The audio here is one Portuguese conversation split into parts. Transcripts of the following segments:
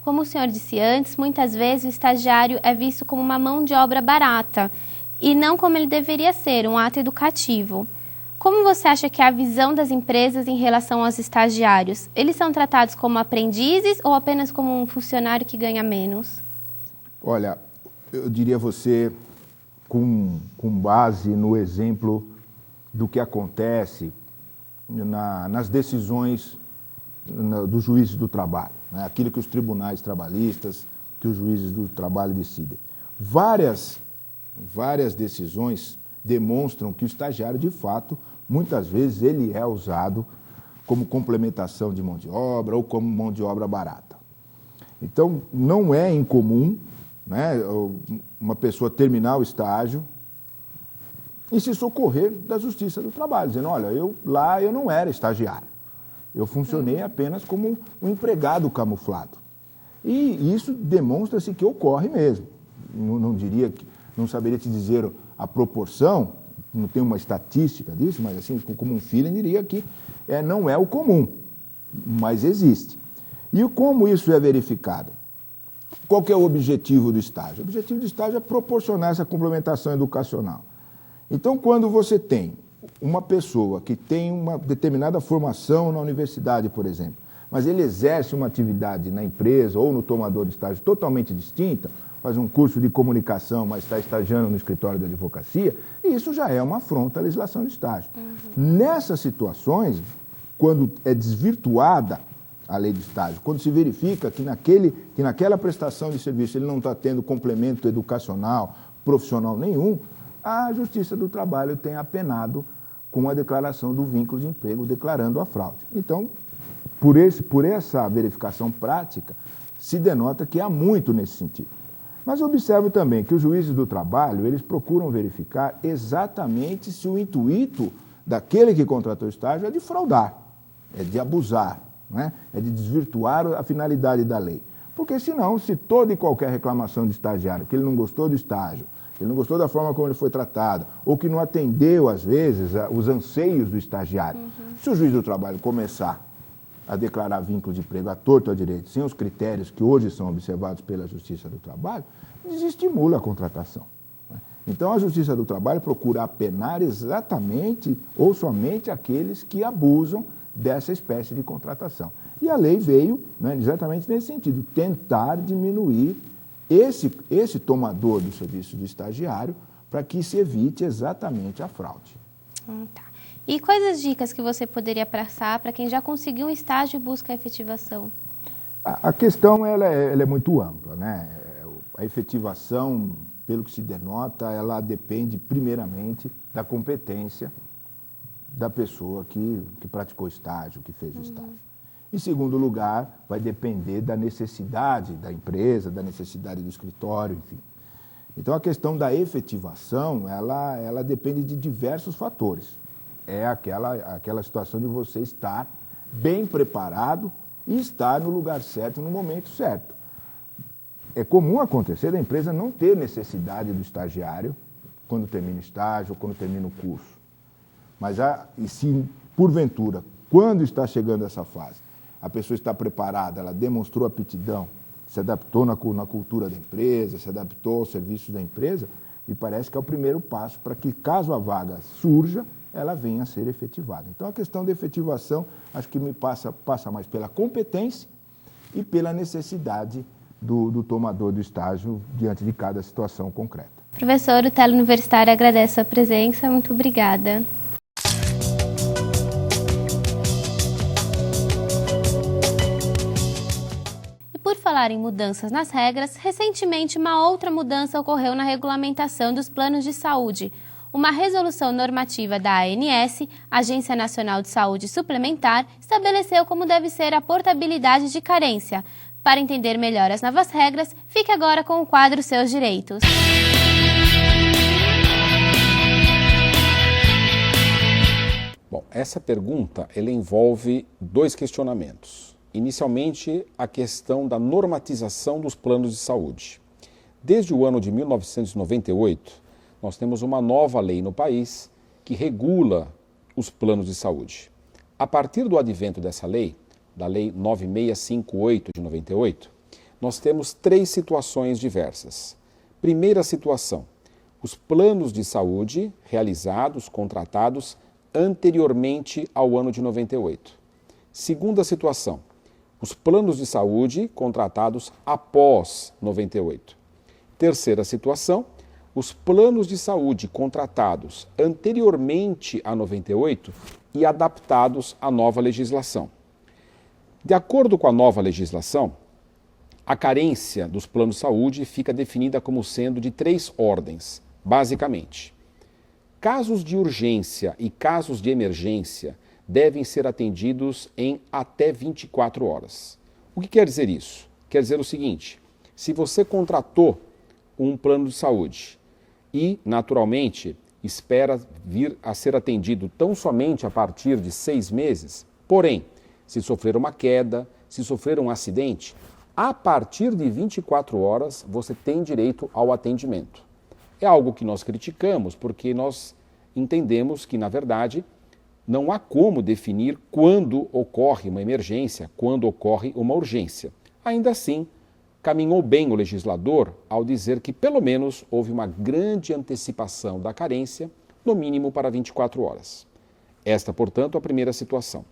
Como o senhor disse antes, muitas vezes o estagiário é visto como uma mão de obra barata e não como ele deveria ser, um ato educativo. Como você acha que é a visão das empresas em relação aos estagiários? Eles são tratados como aprendizes ou apenas como um funcionário que ganha menos? Olha, eu diria a você, com base no exemplo do que acontece nas decisões dos juízes do trabalho, né? Aquilo que os tribunais trabalhistas, que os juízes do trabalho decidem. Várias decisões demonstram que o estagiário, de fato, muitas vezes ele é usado como complementação de mão de obra ou como mão de obra barata. Então, não é incomum, né, uma pessoa terminar o estágio e se socorrer da Justiça do Trabalho, dizendo, olha, eu não era estagiário, eu funcionei apenas como um empregado camuflado. E isso demonstra-se que ocorre mesmo. Não saberia te dizer a proporção, não tem uma estatística disso, mas assim, como um feeling, diria que não é o comum, mas existe. E como isso é verificado? Qual que é o objetivo do estágio? O objetivo do estágio é proporcionar essa complementação educacional. Então, quando você tem uma pessoa que tem uma determinada formação na universidade, por exemplo, mas ele exerce uma atividade na empresa ou no tomador de estágio totalmente distinta, faz um curso de comunicação, mas está estagiando no escritório da advocacia, isso já é uma afronta à legislação do estágio. Nessas situações, quando é desvirtuada a lei do estágio, quando se verifica que naquela prestação de serviço ele não está tendo complemento educacional, profissional nenhum, a Justiça do Trabalho tem apenado com a declaração do vínculo de emprego, declarando a fraude. Então, por essa verificação prática, se denota que há muito nesse sentido. Mas observo também que os juízes do trabalho, eles procuram verificar exatamente se o intuito daquele que contratou o estágio é de fraudar, é de abusar, né? É de desvirtuar a finalidade da lei. Porque senão, se toda e qualquer reclamação de estagiário, que ele não gostou do estágio, ele não gostou da forma como ele foi tratado, ou que não atendeu, às vezes, os anseios do estagiário, se o juiz do trabalho começar a declarar vínculo de emprego à torto ou à direito, sem os critérios que hoje são observados pela Justiça do Trabalho, desestimula a contratação. Então, a Justiça do Trabalho procura apenar exatamente ou somente aqueles que abusam dessa espécie de contratação. E a lei veio, né, exatamente nesse sentido, tentar diminuir esse tomador do serviço do estagiário para que se evite exatamente a fraude. Tá. E quais as dicas que você poderia passar para quem já conseguiu um estágio e busca a efetivação? A questão ela é muito ampla, né? A efetivação, pelo que se denota, ela depende primeiramente da competência da pessoa que praticou estágio, que fez o estágio. Em segundo lugar, vai depender da necessidade da empresa, da necessidade do escritório, enfim. Então, a questão da efetivação, ela depende de diversos fatores. É aquela situação de você estar bem preparado e estar no lugar certo, no momento certo. É comum acontecer da empresa não ter necessidade do estagiário quando termina o estágio ou quando termina o curso. Mas, se porventura, quando está chegando essa fase, a pessoa está preparada, ela demonstrou aptidão, se adaptou na cultura da empresa, se adaptou aos serviços da empresa, me parece que é o primeiro passo para que, caso a vaga surja, ela venha a ser efetivada. Então, a questão da efetivação, acho que me passa mais pela competência e pela necessidade do tomador do estágio diante de cada situação concreta. Professor, o Teleuniversitário agradece a presença. Muito obrigada. Por falar em mudanças nas regras, recentemente uma outra mudança ocorreu na regulamentação dos planos de saúde. Uma resolução normativa da ANS, Agência Nacional de Saúde Suplementar, estabeleceu como deve ser a portabilidade de carência. Para entender melhor as novas regras, fique agora com o quadro Seus Direitos. Bom, essa pergunta ela envolve dois questionamentos. Inicialmente, a questão da normatização dos planos de saúde. Desde o ano de 1998, nós temos uma nova lei no país que regula os planos de saúde. A partir do advento dessa lei, da Lei 9658 de 98, nós temos 3 situações diversas. Primeira situação, os planos de saúde realizados, contratados anteriormente ao ano de 98. Segunda situação, os planos de saúde contratados após 98. Terceira situação, os planos de saúde contratados anteriormente a 98 e adaptados à nova legislação. De acordo com a nova legislação, a carência dos planos de saúde fica definida como sendo de 3 ordens, basicamente. Casos de urgência e casos de emergência devem ser atendidos em até 24 horas. O que quer dizer isso? Quer dizer o seguinte, se você contratou um plano de saúde e, naturalmente, espera vir a ser atendido tão somente a partir de 6 meses, porém, se sofrer uma queda, se sofrer um acidente, a partir de 24 horas você tem direito ao atendimento. É algo que nós criticamos porque nós entendemos que, na verdade, não há como definir quando ocorre uma emergência, quando ocorre uma urgência. Ainda assim, caminhou bem o legislador ao dizer que, pelo menos, houve uma grande antecipação da carência, no mínimo para 24 horas. Esta, portanto, é a primeira situação.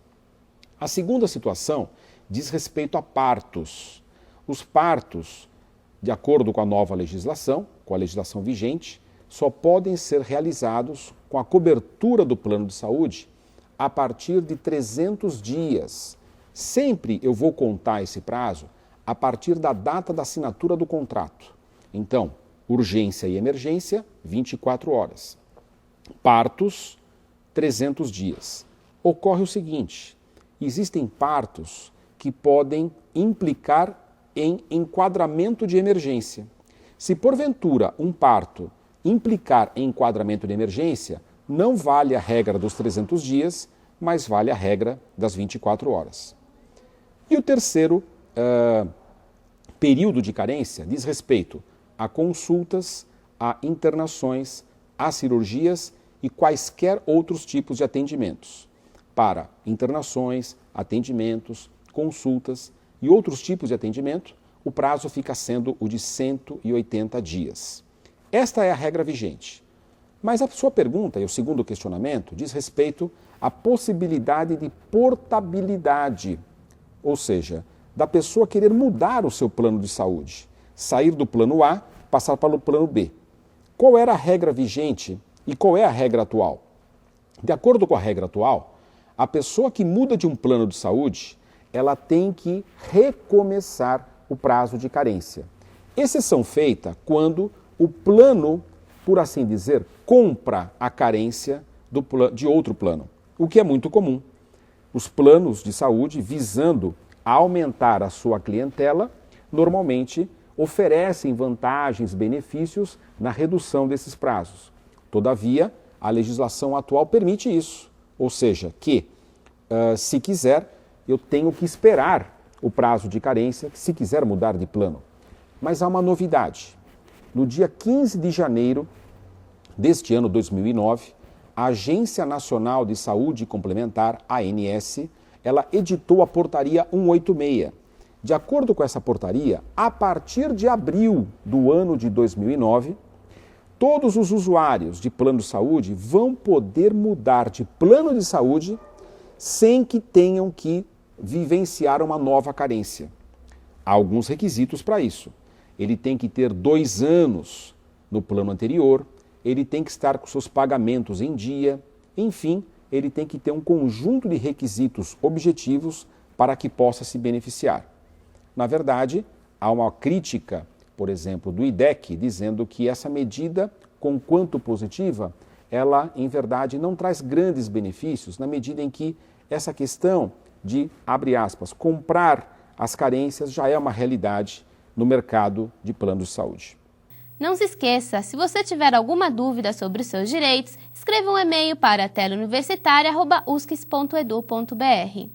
A segunda situação diz respeito a partos. Os partos, de acordo com a nova legislação, com a legislação vigente, só podem ser realizados com a cobertura do plano de saúde a partir de 300 dias. Sempre eu vou contar esse prazo a partir da data da assinatura do contrato. Então, urgência e emergência, 24 horas. Partos, 300 dias. Ocorre o seguinte, existem partos que podem implicar em enquadramento de emergência. Se porventura um parto implicar em enquadramento de emergência, não vale a regra dos 300 dias, mas vale a regra das 24 horas. E o terceiro período de carência diz respeito a consultas, a internações, a cirurgias e quaisquer outros tipos de atendimentos. Para internações, atendimentos, consultas e outros tipos de atendimento, o prazo fica sendo o de 180 dias. Esta é a regra vigente. Mas a sua pergunta e o segundo questionamento diz respeito à possibilidade de portabilidade, ou seja, da pessoa querer mudar o seu plano de saúde, sair do plano A, passar para o plano B. Qual era a regra vigente e qual é a regra atual? De acordo com a regra atual, a pessoa que muda de um plano de saúde, ela tem que recomeçar o prazo de carência. Exceção feita quando o plano, por assim dizer, compra a carência de outro plano, o que é muito comum. Os planos de saúde, visando aumentar a sua clientela, normalmente oferecem vantagens, benefícios na redução desses prazos. Todavia, a legislação atual permite isso, ou seja, que, se quiser, eu tenho que esperar o prazo de carência, se quiser mudar de plano. Mas há uma novidade. No dia 15 de janeiro deste ano 2009, a Agência Nacional de Saúde Complementar, ANS, ela editou a portaria 186. De acordo com essa portaria, a partir de abril do ano de 2009, todos os usuários de plano de saúde vão poder mudar de plano de saúde sem que tenham que vivenciar uma nova carência. Há alguns requisitos para isso. Ele tem que ter 2 anos no plano anterior, ele tem que estar com seus pagamentos em dia, enfim, ele tem que ter um conjunto de requisitos objetivos para que possa se beneficiar. Na verdade, há uma crítica, por exemplo, do IDEC, dizendo que essa medida, conquanto positiva, ela, em verdade, não traz grandes benefícios na medida em que essa questão de, abre aspas, comprar as carências já é uma realidade no mercado de planos de saúde. Não se esqueça, se você tiver alguma dúvida sobre os seus direitos, escreva um e-mail para teleuniversitaria@uscs.edu.br.